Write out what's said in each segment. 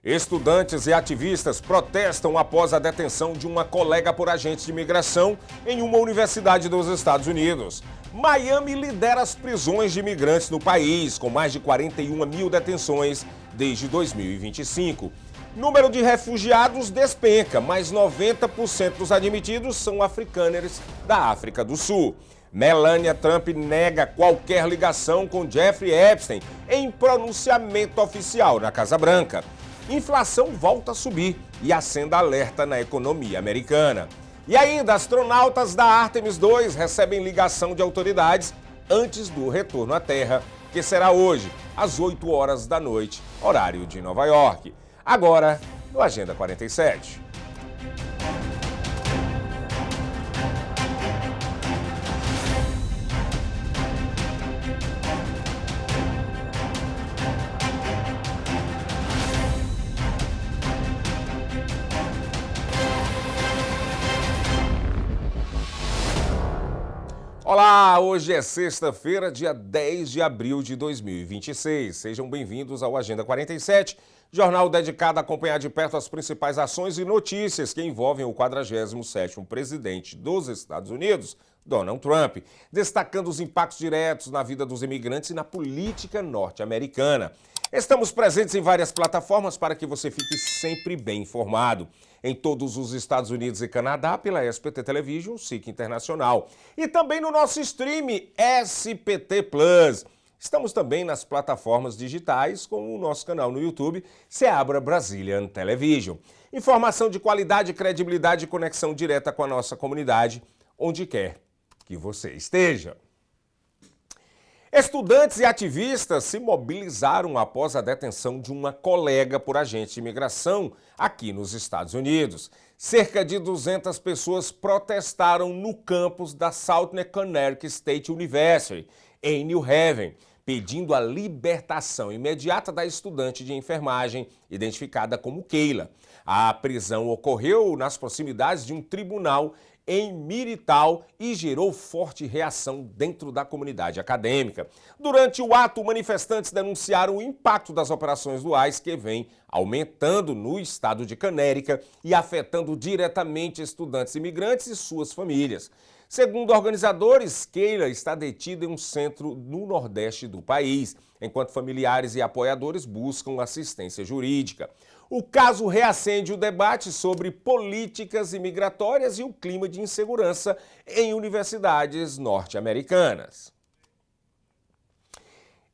Estudantes e ativistas protestam após a detenção de uma colega por agentes de imigração em uma universidade dos Estados Unidos. Miami lidera as prisões de imigrantes no país, com mais de 41 mil detenções desde 2025. Número de refugiados despenca, mas 90% dos admitidos são afrikaners da África do Sul. Melania Trump nega qualquer ligação com Jeffrey Epstein em pronunciamento oficial na Casa Branca. Inflação volta a subir e acende alerta na economia americana. E ainda, astronautas da Artemis II recebem ligação de autoridades antes do retorno à Terra, que será hoje, às 8 horas da noite, horário de Nova York. Agora, no Agenda 47. Olá, hoje é sexta-feira, dia 10 de abril de 2026. Sejam bem-vindos ao Agenda 47, jornal dedicado a acompanhar de perto as principais ações e notícias que envolvem o 47º presidente dos Estados Unidos, Donald Trump, destacando os impactos diretos na vida dos imigrantes e na política norte-americana. Estamos presentes em várias plataformas para que você fique sempre bem informado. Em todos os Estados Unidos e Canadá, pela SPT Television, SIC Internacional. E também no nosso stream SPT Plus. Estamos também nas plataformas digitais, com o nosso canal no YouTube, Seabra Brazilian Television. Informação de qualidade, credibilidade e conexão direta com a nossa comunidade, onde quer que você esteja. Estudantes e ativistas se mobilizaram após a detenção de uma colega por agente de imigração aqui nos Estados Unidos. Cerca de 200 pessoas protestaram no campus da Southern Connecticut State University, em New Haven, pedindo a libertação imediata da estudante de enfermagem, identificada como Keila. A prisão ocorreu nas proximidades de um tribunal em Mirital e gerou forte reação dentro da comunidade acadêmica. Durante o ato, manifestantes denunciaram o impacto das operações do ICE que vem aumentando no estado de Connecticut e afetando diretamente estudantes imigrantes e suas famílias. Segundo organizadores, Keila está detida em um centro no nordeste do país, enquanto familiares e apoiadores buscam assistência jurídica. O caso reacende o debate sobre políticas imigratórias e o clima de insegurança em universidades norte-americanas.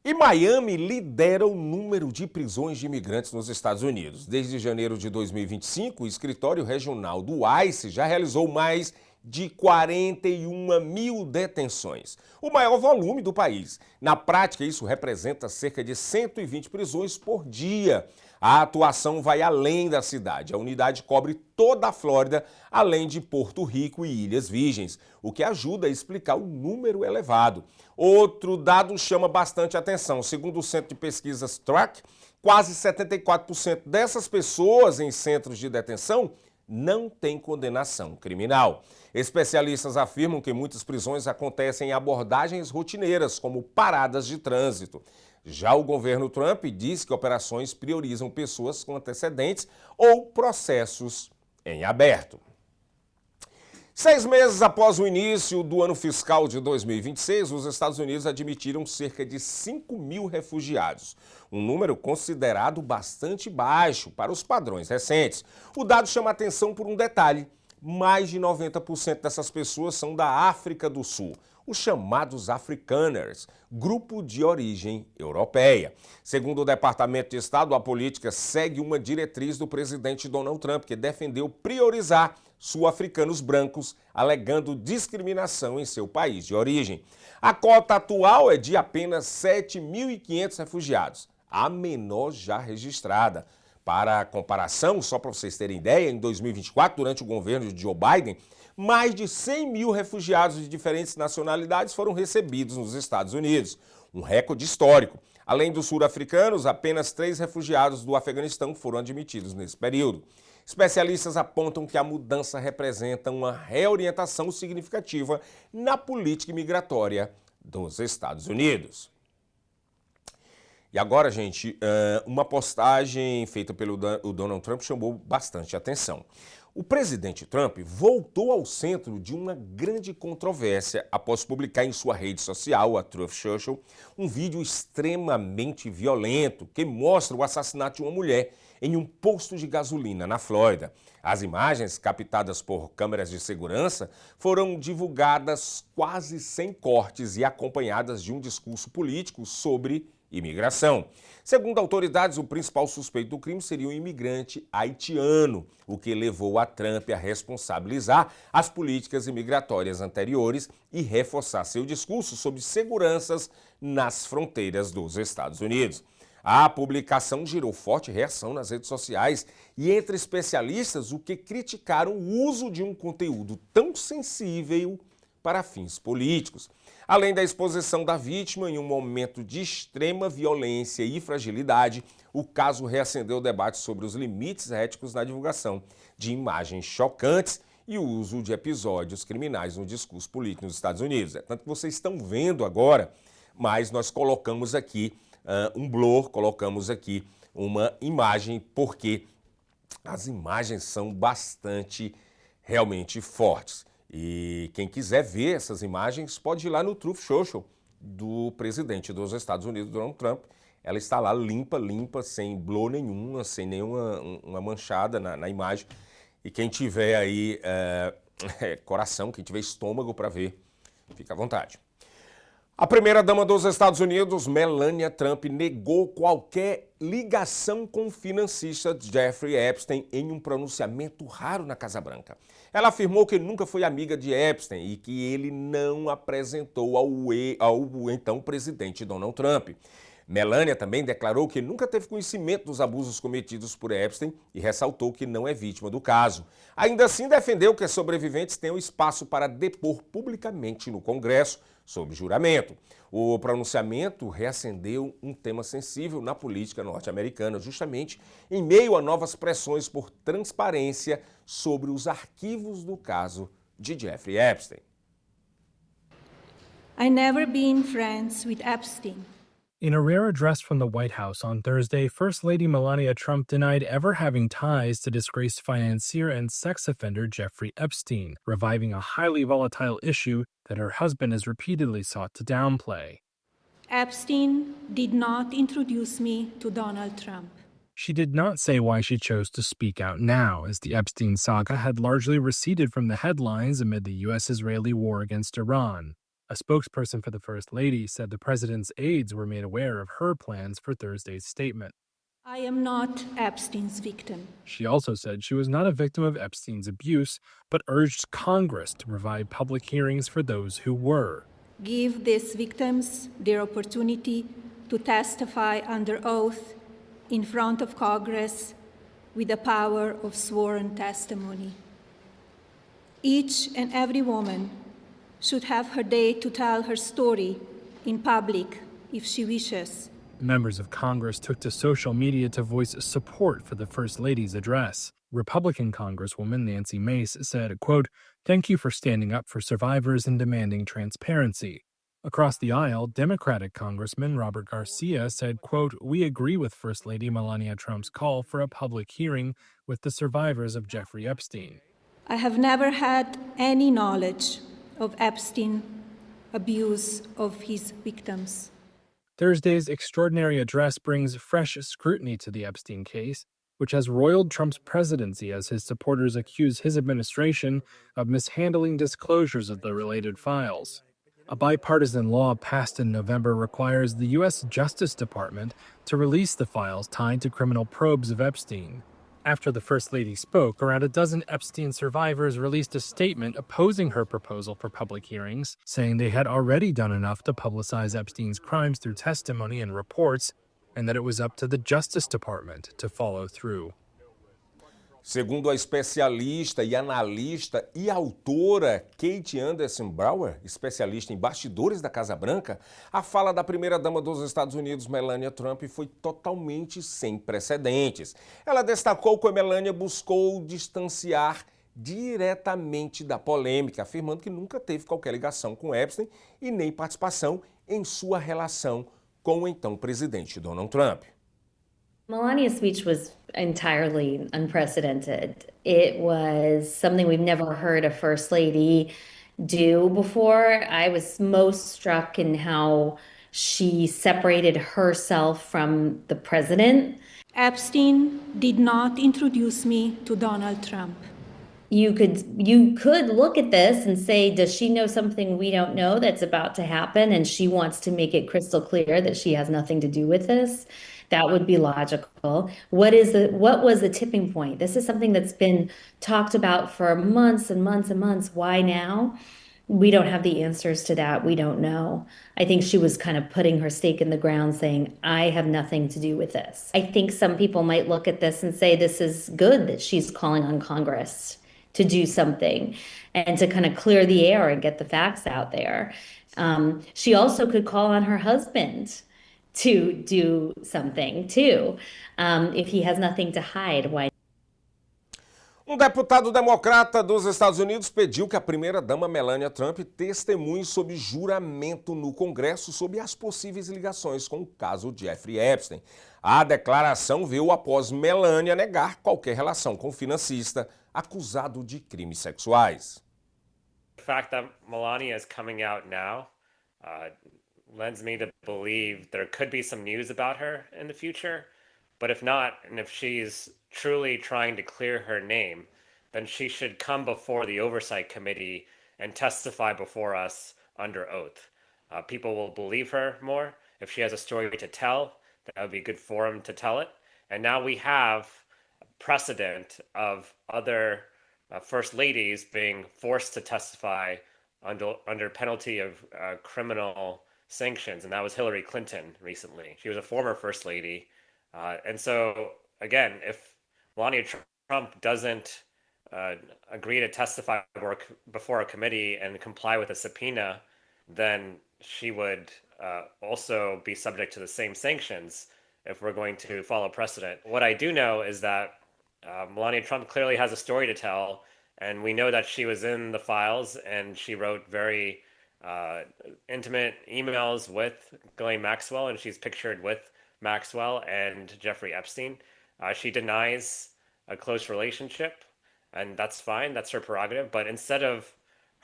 E Miami lidera o número de prisões de imigrantes nos Estados Unidos. Desde janeiro de 2025, o escritório regional do ICE já realizou mais de 41 mil detenções, o maior volume do país. Na prática, isso representa cerca de 120 prisões por dia. A atuação vai além da cidade. A unidade cobre toda a Flórida, além de Porto Rico e Ilhas Virgens, o que ajuda a explicar o número elevado. Outro dado chama bastante atenção. Segundo o Centro de Pesquisas Track, quase 74% dessas pessoas em centros de detenção não têm condenação criminal. Especialistas afirmam que muitas prisões acontecem em abordagens rotineiras, como paradas de trânsito. Já o governo Trump diz que operações priorizam pessoas com antecedentes ou processos em aberto. 6 meses após o início do ano fiscal de 2026, os Estados Unidos admitiram cerca de 5 mil refugiados, um número considerado bastante baixo para os padrões recentes. O dado chama atenção por um detalhe: mais de 90% dessas pessoas são da África do Sul, os chamados afrikaners, grupo de origem europeia. Segundo o Departamento de Estado, a política segue uma diretriz do presidente Donald Trump, que defendeu priorizar sul-africanos brancos, alegando discriminação em seu país de origem. A cota atual é de apenas 7.500 refugiados, a menor já registrada. Para comparação, só para vocês terem ideia, em 2024, durante o governo de Joe Biden, mais de 100 mil refugiados de diferentes nacionalidades foram recebidos nos Estados Unidos, um recorde histórico. Além dos sul-africanos, apenas 3 refugiados do Afeganistão foram admitidos nesse período. Especialistas apontam que a mudança representa uma reorientação significativa na política migratória dos Estados Unidos. E agora, gente, uma postagem feita pelo Donald Trump chamou bastante atenção. O presidente Trump voltou ao centro de uma grande controvérsia após publicar em sua rede social, a Truth Social, um vídeo extremamente violento que mostra o assassinato de uma mulher em um posto de gasolina na Flórida. As imagens, captadas por câmeras de segurança, foram divulgadas quase sem cortes e acompanhadas de um discurso político sobre imigração. Segundo autoridades, o principal suspeito do crime seria um imigrante haitiano, o que levou a Trump a responsabilizar as políticas imigratórias anteriores e reforçar seu discurso sobre seguranças nas fronteiras dos Estados Unidos. A publicação gerou forte reação nas redes sociais e entre especialistas, o que criticaram o uso de um conteúdo tão sensível para fins políticos. Além da exposição da vítima em um momento de extrema violência e fragilidade, o caso reacendeu o debate sobre os limites éticos na divulgação de imagens chocantes e o uso de episódios criminais no discurso político nos Estados Unidos. É tanto que vocês estão vendo agora, mas nós colocamos aqui um blur, colocamos aqui uma imagem, porque as imagens são bastante realmente fortes. E quem quiser ver essas imagens pode ir lá no Truth Social do presidente dos Estados Unidos, Donald Trump. Ela está lá limpa, sem blur nenhuma, sem nenhuma uma manchada na imagem. E quem tiver aí coração, quem tiver estômago para ver, fica à vontade. A primeira-dama dos Estados Unidos, Melania Trump, negou qualquer ligação com o financista Jeffrey Epstein em um pronunciamento raro na Casa Branca. Ela afirmou que nunca foi amiga de Epstein e que ele não apresentou ao então presidente Donald Trump. Melania também declarou que nunca teve conhecimento dos abusos cometidos por Epstein e ressaltou que não é vítima do caso. Ainda assim, defendeu que as sobreviventes tenham espaço para depor publicamente no Congresso, sob juramento. O pronunciamento reacendeu um tema sensível na política norte-americana, justamente em meio a novas pressões por transparência sobre os arquivos do caso de Jeffrey Epstein. I never been friends with Epstein. In a rare address from the White House on Thursday, First Lady Melania Trump denied ever having ties to disgraced financier and sex offender Jeffrey Epstein, reviving a highly volatile issue that her husband has repeatedly sought to downplay. Epstein did not introduce me to Donald Trump. She did not say why she chose to speak out now, as the Epstein saga had largely receded from the headlines amid the U.S.-Israeli war against Iran. A spokesperson for the First Lady said the president's aides were made aware of her plans for Thursday's statement. I am not Epstein's victim. She also said she was not a victim of Epstein's abuse, but urged Congress to provide public hearings for those who were. Give these victims their opportunity to testify under oath in front of Congress with the power of sworn testimony. Each and every woman should have her day to tell her story in public if she wishes. Members of Congress took to social media to voice support for the First Lady's address. Republican Congresswoman Nancy Mace said, quote, "Thank you for standing up for survivors and demanding transparency." Across the aisle, Democratic Congressman Robert Garcia said, quote, "We agree with First Lady Melania Trump's call for a public hearing with the survivors of Jeffrey Epstein." I have never had any knowledge of Epstein abuse of his victims. Thursday's extraordinary address brings fresh scrutiny to the Epstein case, which has roiled Trump's presidency as his supporters accuse his administration of mishandling disclosures of the related files. A bipartisan law passed in November requires the U.S. Justice Department to release the files tied to criminal probes of Epstein. After the First Lady spoke, around a dozen Epstein survivors released a statement opposing her proposal for public hearings, saying they had already done enough to publicize Epstein's crimes through testimony and reports, and that it was up to the Justice Department to follow through. Segundo a especialista e analista e autora Kate Anderson Brower, especialista em bastidores da Casa Branca, a fala da primeira-dama dos Estados Unidos, Melania Trump, foi totalmente sem precedentes. Ela destacou que a Melania buscou distanciar diretamente da polêmica, afirmando que nunca teve qualquer ligação com Epstein e nem participação em sua relação com o então presidente Donald Trump. Melania's speech was entirely unprecedented. It was something we've never heard a first lady do before. I was most struck in how she separated herself from the president. Epstein did not introduce me to Donald Trump. You could look at this and say, does she know something we don't know that's about to happen, and she wants to make it crystal clear that she has nothing to do with this? That would be logical. What was the tipping point? This is something that's been talked about for months and months and months. Why now? We don't have the answers to that. We don't know. I think she was kind of putting her stake in the ground saying, I have nothing to do with this. I think some people might look at this and say this is good that she's calling on Congress to do something and to kind of clear the air and get the facts out there. She also could call on her husband to do something too. If he has nothing to hide, why? Deputado democrata dos Estados Unidos pediu que a primeira-dama Melania Trump testemunhe sob juramento no Congresso sobre as possíveis ligações com o caso Jeffrey Epstein. A declaração veio após Melania negar qualquer relação com o financista acusado de crimes sexuais. The fact that Melania is coming out now lends me to believe there could be some news about her in the future. But if not, and if she's truly trying to clear her name, then she should come before the Oversight Committee and testify before us under oath. People will believe her more. If she has a story to tell, that would be a good forum to tell it. And now we have precedent of other first ladies being forced to testify under penalty of criminal sanctions, and that was Hillary Clinton recently. She was a former first lady. And so, again, if Melania Trump doesn't agree to testify before a committee and comply with a subpoena, then she would also be subject to the same sanctions if we're going to follow precedent. What I do know is that Melania Trump clearly has a story to tell, and we know that she was in the files and she wrote very intimate emails with Ghislaine Maxwell, and she's pictured with Maxwell and Jeffrey Epstein. She denies a close relationship, and that's fine. That's her prerogative. But instead of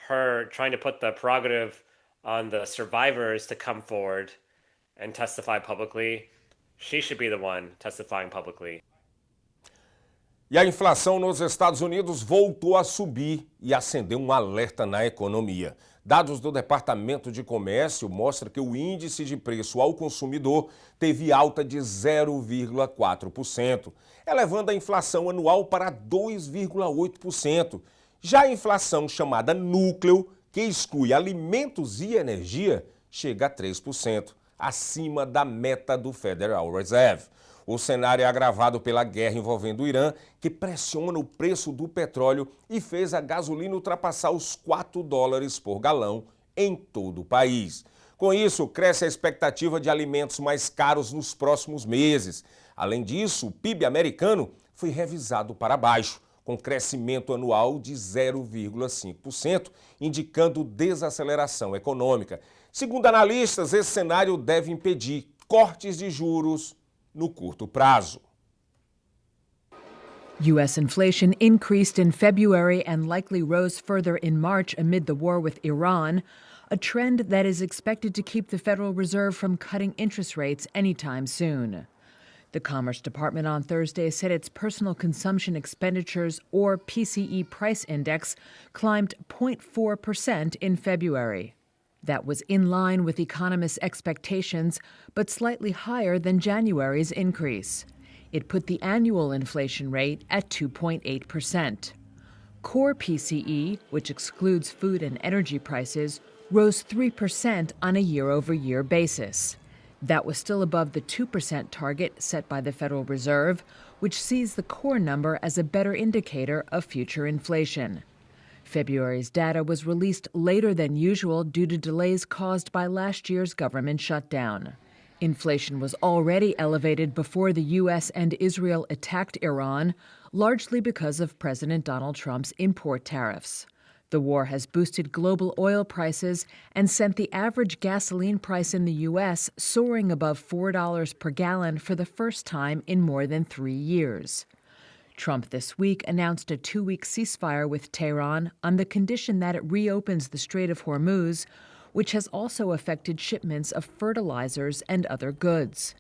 her trying to put the prerogative on the survivors to come forward and testify publicly, she should be the one testifying publicly. E a inflação nos Estados Unidos voltou a subir e acendeu um alerta na economia. Dados do Departamento de Comércio mostram que o índice de preço ao consumidor teve alta de 0,4%, elevando a inflação anual para 2,8%. Já a inflação chamada núcleo, que exclui alimentos e energia, chega a 3%, acima da meta do Federal Reserve. O cenário é agravado pela guerra envolvendo o Irã, que pressiona o preço do petróleo e fez a gasolina ultrapassar os $4 por galão em todo o país. Com isso, cresce a expectativa de alimentos mais caros nos próximos meses. Além disso, o PIB americano foi revisado para baixo, com crescimento anual de 0,5%, indicando desaceleração econômica. Segundo analistas, esse cenário deve impedir cortes de juros no curto prazo. U.S. inflation increased in February and likely rose further in March amid the war with Iran, a trend that is expected to keep the Federal Reserve from cutting interest rates anytime soon. The Commerce Department on Thursday said its personal consumption expenditures, or PCE price index, climbed 0.4% in February. That was in line with economists' expectations, but slightly higher than January's increase. It put the annual inflation rate at 2.8%. Core PCE, which excludes food and energy prices, rose 3% on a year-over-year basis. That was still above the 2% target set by the Federal Reserve, which sees the core number as a better indicator of future inflation. February's data was released later than usual due to delays caused by last year's government shutdown. Inflation was already elevated before the U.S. and Israel attacked Iran, largely because of President Donald Trump's import tariffs. The war has boosted global oil prices and sent the average gasoline price in the U.S. soaring above $4 per gallon for the first time in more than 3 years. Trump this week announced a 2-week ceasefire with Tehran on the condition that it reopens the Strait of Hormuz, which has also affected shipments of fertilizers and other goods.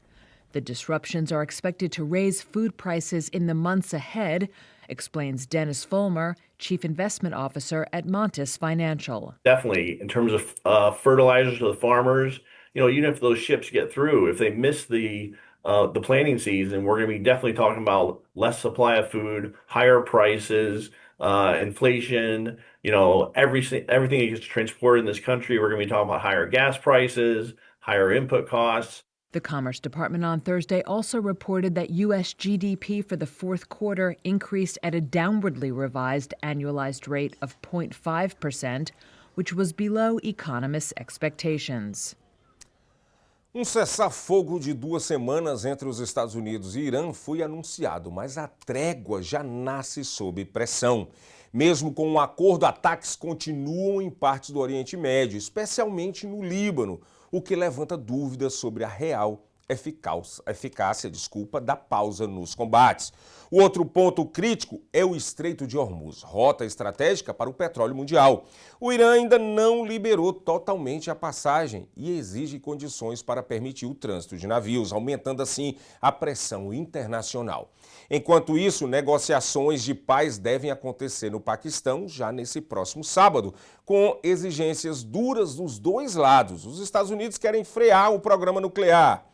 The disruptions are expected to raise food prices in the months ahead, explains Dennis Fulmer, Chief Investment Officer at Montes Financial. Definitely, in terms of fertilizers to the farmers, even if those ships get through, if they miss the planting season, we're going to be definitely talking about less supply of food, higher prices, inflation. Everything that gets transported in this country, we're going to be talking about higher gas prices, higher input costs. The Commerce Department on Thursday also reported that U.S. GDP for the fourth quarter increased at a downwardly revised annualized rate of 0.5%, which was below economists' expectations. Cessar-fogo de 2 semanas entre os Estados Unidos e Irã foi anunciado, mas a trégua já nasce sob pressão. Mesmo com um acordo, ataques continuam em partes do Oriente Médio, especialmente no Líbano, o que levanta dúvidas sobre a real eficácia da pausa nos combates. O outro ponto crítico é o Estreito de Hormuz, rota estratégica para o petróleo mundial. O Irã ainda não liberou totalmente a passagem e exige condições para permitir o trânsito de navios, aumentando assim a pressão internacional. Enquanto isso, negociações de paz devem acontecer no Paquistão já nesse próximo sábado, com exigências duras dos dois lados. Os Estados Unidos querem frear o programa nuclear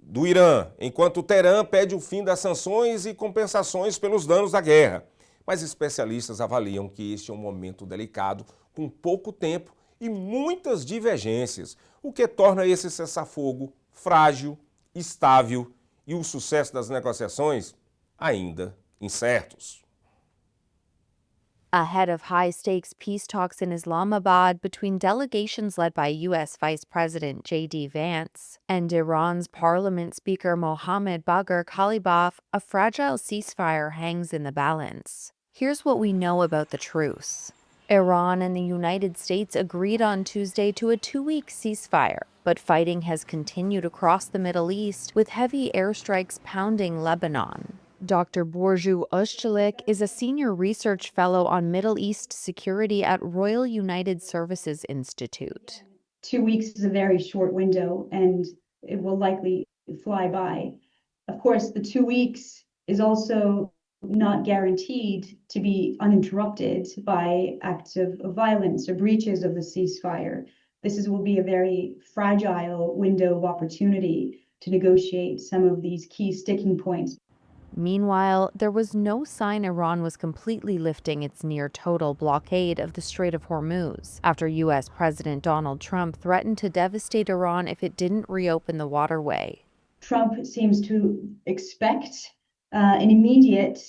do Irã, enquanto Teherã pede o fim das sanções e compensações pelos danos da guerra. Mas especialistas avaliam que este é um momento delicado, com pouco tempo e muitas divergências, o que torna esse cessar-fogo frágil, estável e o sucesso das negociações ainda incertos. Ahead of high-stakes peace talks in Islamabad between delegations led by U.S. Vice President J.D. Vance and Iran's Parliament Speaker Mohammad Bagher Ghalibaf, a fragile ceasefire hangs in the balance. Here's what we know about the truce. Iran and the United States agreed on Tuesday to a 2-week ceasefire, but fighting has continued across the Middle East, with heavy airstrikes pounding Lebanon. Dr. Borju Özçelik is a senior research fellow on Middle East security at Royal United Services Institute. 2 weeks is a very short window, and it will likely fly by. Of course, the 2 weeks is also not guaranteed to be uninterrupted by acts of violence or breaches of the ceasefire. Will be a very fragile window of opportunity to negotiate some of these key sticking points. Meanwhile, there was no sign Iran was completely lifting its near-total blockade of the Strait of Hormuz, after U.S. President Donald Trump threatened to devastate Iran if it didn't reopen the waterway. Trump seems to expect an immediate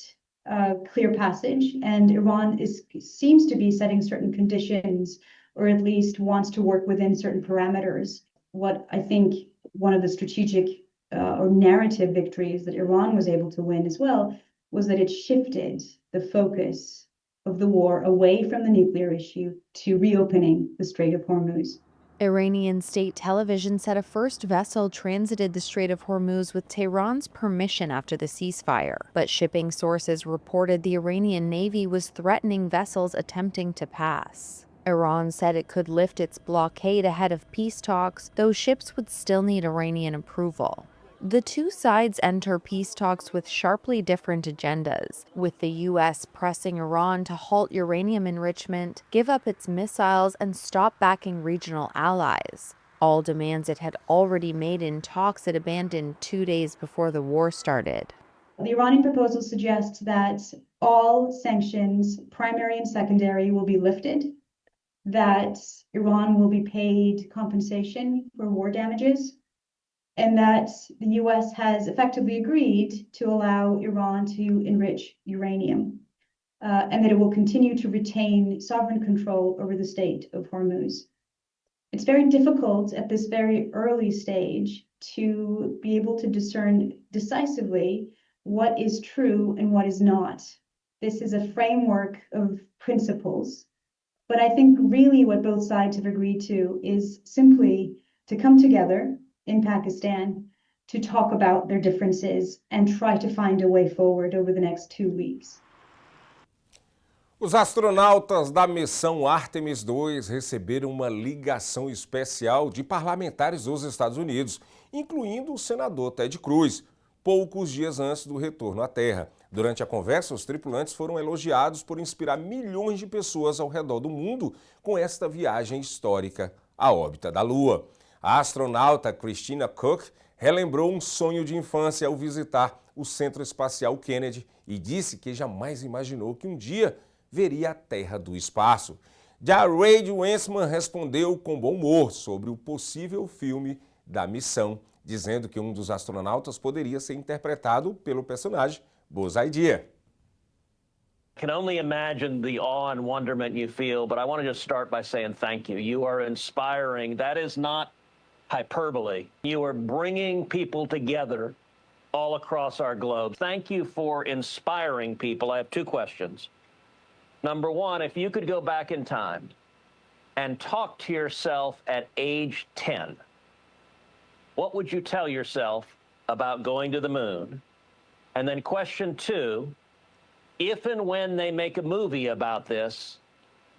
clear passage, and Iran seems to be setting certain conditions, or at least wants to work within certain parameters. What I think one of the strategic or narrative victories that Iran was able to win as well was that it shifted the focus of the war away from the nuclear issue to reopening the Strait of Hormuz. Iranian state television said a first vessel transited the Strait of Hormuz with Tehran's permission after the ceasefire, but shipping sources reported the Iranian Navy was threatening vessels attempting to pass. Iran said it could lift its blockade ahead of peace talks, though ships would still need Iranian approval. The two sides enter peace talks with sharply different agendas, with the U.S. pressing Iran to halt uranium enrichment, give up its missiles, and stop backing regional allies, all demands it had already made in talks it abandoned 2 days before the war started. The Iranian proposal suggests that all sanctions, primary and secondary, will be lifted, that Iran will be paid compensation for war damages, and that the U.S. has effectively agreed to allow Iran to enrich uranium, and that it will continue to retain sovereign control over the Strait of Hormuz. It's very difficult at this very early stage to be able to discern decisively what is true and what is not. This is a framework of principles But I think really what both sides have agreed to is simply to come together in Pakistan to talk about their differences and try to find a way forward over the next 2 weeks. Os astronautas da missão Artemis II receberam uma ligação especial de parlamentares dos Estados Unidos, incluindo o senador Ted Cruz, poucos dias antes do retorno à Terra. Durante a conversa, os tripulantes foram elogiados por inspirar milhões de pessoas ao redor do mundo com esta viagem histórica à órbita da Lua. A astronauta Christina Koch relembrou um sonho de infância ao visitar o Centro Espacial Kennedy e disse que jamais imaginou que um dia veria a Terra do espaço. Já Reid Wiseman respondeu com bom humor sobre o possível filme da missão, dizendo que um dos astronautas poderia ser interpretado pelo personagem Buzz Lightyear. Can only imagine the awe and wonderment you feel, but I want to just start by saying thank you. You are inspiring. That is not hyperbole. You are bringing people together all across our globe. Thank you for inspiring people. I have 2 questions. Number 1, if you could go back in time and talk to yourself at age 10, what would you tell yourself about going to the moon? And then question 2, if and when they make a movie about this,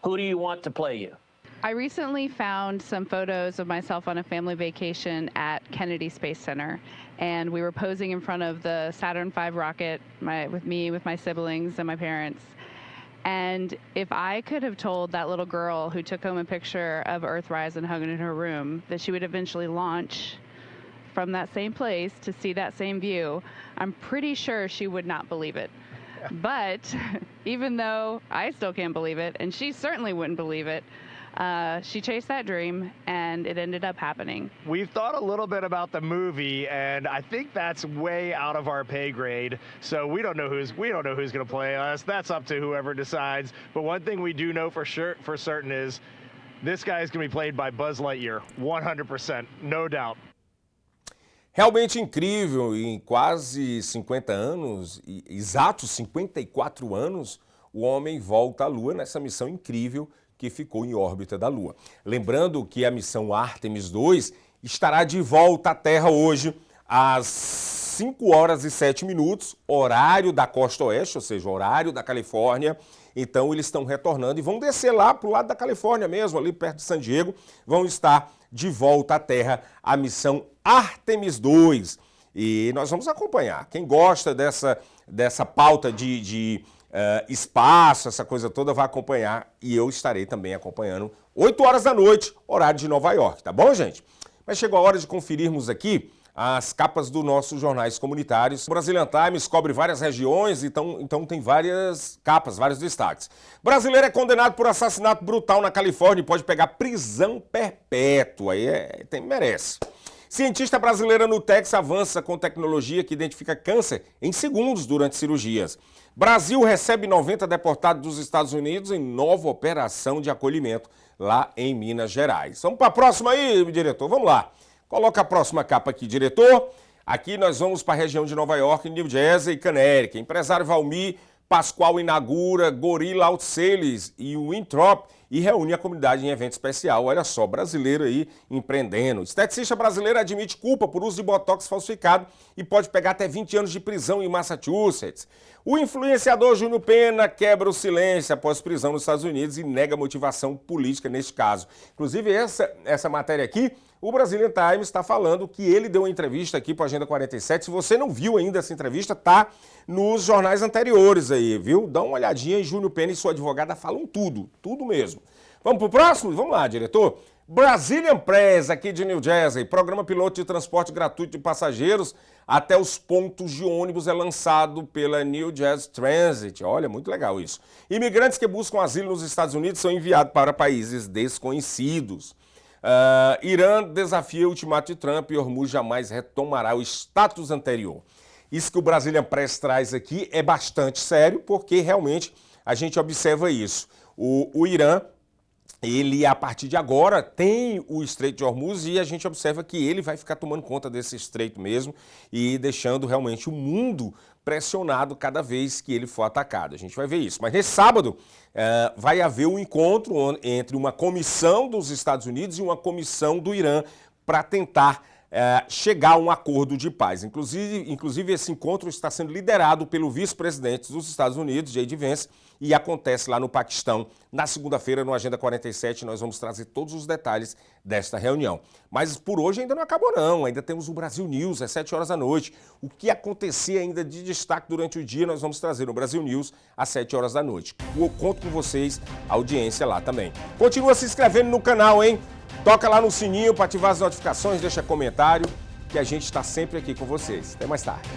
who do you want to play you? I recently found some photos of myself on a family vacation at Kennedy Space Center, and we were posing in front of the Saturn V rocket with my siblings and my parents. And if I could have told that little girl who took home a picture of Earthrise and hung it in her room that she would eventually launch from that same place to see that same view, I'm pretty sure she would not believe it. But even though I still can't believe it, and she certainly wouldn't believe it, she chased that dream, and it ended up happening. We've thought a little bit about the movie, and I think that's way out of our pay grade. So we don't know who's going to play us. That's up to whoever decides. But one thing we do know for certain is this guy is going to be played by Buzz Lightyear, 100%, no doubt. Realmente incrível, em quase 50 anos, exatos 54 anos, o homem volta à Lua nessa missão incrível que ficou em órbita da Lua. Lembrando que a missão Artemis II estará de volta à Terra hoje às 5 horas e 7 minutos, horário da costa oeste, ou seja, horário da Califórnia. Então eles estão retornando e vão descer lá para o lado da Califórnia mesmo, ali perto de San Diego, vão estar de volta à Terra a missão Artemis II. E nós vamos acompanhar. Quem gosta dessa pauta de espaço, essa coisa toda, vai acompanhar, e eu estarei também acompanhando 8 horas da noite, horário de Nova York, tá bom, gente? Mas chegou a hora de conferirmos aqui as capas dos nossos jornais comunitários. O Brazilian Times cobre várias regiões, então tem várias capas, vários destaques. Brasileiro é condenado por assassinato brutal na Califórnia e pode pegar prisão perpétua, aí merece. Cientista brasileira no Texas avança com tecnologia que identifica câncer em segundos durante cirurgias. Brasil recebe 90 deportados dos Estados Unidos em nova operação de acolhimento lá em Minas Gerais. Vamos para a próxima aí, diretor? Vamos lá. Coloca a próxima capa aqui, diretor. Aqui nós vamos para a região de Nova York, New Jersey e Connecticut. Empresário Valmir Pascoal inaugura Gorilla Auto Sales e o Winthrop e reúne a comunidade em evento especial. Olha só, brasileiro aí empreendendo. Esteticista brasileiro admite culpa por uso de botox falsificado e pode pegar até 20 anos de prisão em Massachusetts. O influenciador Júnior Pena quebra o silêncio após prisão nos Estados Unidos e nega motivação política neste caso. Inclusive, essa matéria aqui, o Brazilian Times está falando que ele deu uma entrevista aqui para a Agenda 47. Se você não viu ainda essa entrevista, tá nos jornais anteriores aí, viu? Dá uma olhadinha e Júnior Pena e sua advogada falam tudo mesmo. Vamos pro próximo? Vamos lá, diretor. Brazilian Press, aqui de New Jersey, programa piloto de transporte gratuito de passageiros até os pontos de ônibus é lançado pela New Jersey Transit. Olha, muito legal isso. Imigrantes que buscam asilo nos Estados Unidos são enviados para países desconhecidos. Irã desafia o ultimato de Trump e Hormuz jamais retomará o status anterior. Isso que o Brazilian Press traz aqui é bastante sério, porque realmente a gente observa isso. O Irã ele, a partir de agora, tem o Estreito de Hormuz e a gente observa que ele vai ficar tomando conta desse estreito mesmo e deixando realmente o mundo pressionado cada vez que ele for atacado. A gente vai ver isso. Mas nesse sábado vai haver um encontro entre uma comissão dos Estados Unidos e uma comissão do Irã para tentar chegar a um acordo de paz. Inclusive, esse encontro está sendo liderado pelo vice-presidente dos Estados Unidos, J.D. Vance, e acontece lá no Paquistão. Na segunda-feira, no Agenda 47, nós vamos trazer todos os detalhes desta reunião. Mas por hoje ainda não acabou não, ainda temos o Brasil News, às 7 horas da noite. O que acontecer ainda de destaque durante o dia, nós vamos trazer no Brasil News, às 7 horas da noite. Eu conto com vocês, a audiência lá também. Continua se inscrevendo no canal, hein? Toca lá no sininho para ativar as notificações, deixa comentário, que a gente está sempre aqui com vocês. Até mais tarde.